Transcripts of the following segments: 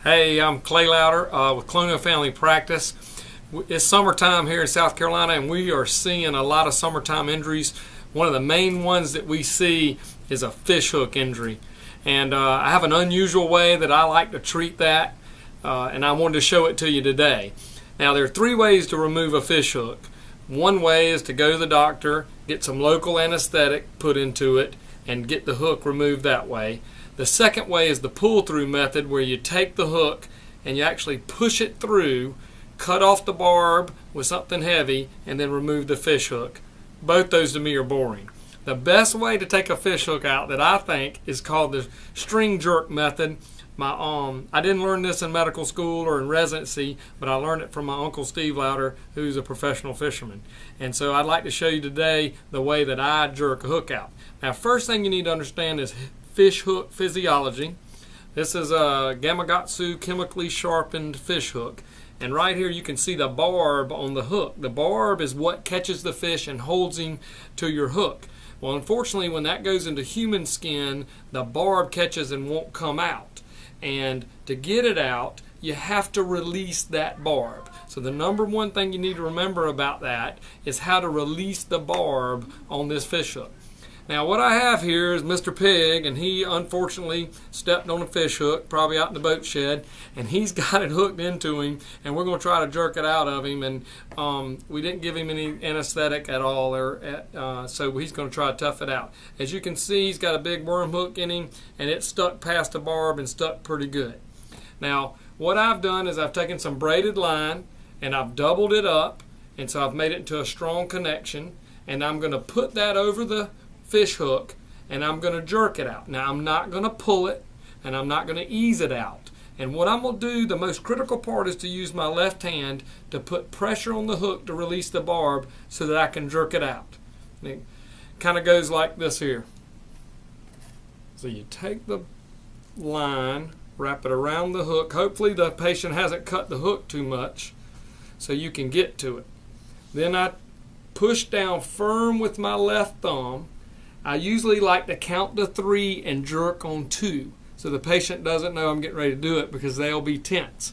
Hey, I'm Clay Louder with Colonial Family Practice. It's summertime here in South Carolina, and we are seeing a lot of summertime injuries. One of the main ones that we see is a fish hook injury. And I have an unusual way that I like to treat that, and I wanted to show it to you today. Now, there are three ways to remove a fish hook. One way is to go to the doctor, get some local anesthetic put into it, and get the hook removed that way. The second way is the pull-through method, where you take the hook and you actually push it through, cut off the barb with something heavy, and then remove the fish hook. Both those to me are boring. The best way to take a fish hook out that I think is called the string jerk method. I didn't learn this in medical school or in residency, but I learned it from my Uncle Steve Louder, who's a professional fisherman. And so I'd like to show you today the way that I jerk a hook out. Now, first thing you need to understand is fish hook physiology. This is a Gamakatsu chemically sharpened fish hook. And right here you can see the barb on the hook. The barb is what catches the fish and holds him to your hook. Well, unfortunately, when that goes into human skin, the barb catches and won't come out. And to get it out, you have to release that barb. So the number one thing you need to remember about that is how to release the barb on this fish hook. Now, what I have here is Mr. Pig, and he unfortunately stepped on a fish hook, probably out in the boat shed, and he's got it hooked into him, and we're going to try to jerk it out of him. And we didn't give him any anesthetic at all, so he's going to try to tough it out. As you can see, he's got a big worm hook in him, and it's stuck past the barb and stuck pretty good. Now, what I've done is I've taken some braided line, and I've doubled it up, and so I've made it into a strong connection, and I'm going to put that over the fish hook, and I'm going to jerk it out. Now, I'm not going to pull it, and I'm not going to ease it out. And what I'm going to do, the most critical part, is to use my left hand to put pressure on the hook to release the barb so that I can jerk it out. And it kind of goes like this here. So you take the line, wrap it around the hook. Hopefully the patient hasn't cut the hook too much so you can get to it. Then I push down firm with my left thumb. I usually like to count to 3 and jerk on 2, so the patient doesn't know I'm getting ready to do it because they'll be tense.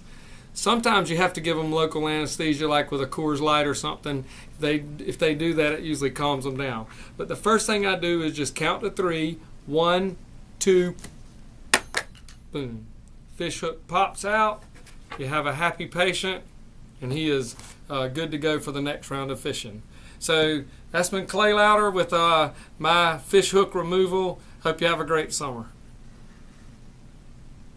Sometimes you have to give them local anesthesia, like with a Coors Light or something. If they do that, it usually calms them down. But the first thing I do is just count to 3. 1, 2, boom. Fish hook pops out. You have a happy patient, and he is good to go for the next round of fishing. So that's been Clay Louder with my fish hook removal. Hope you have a great summer.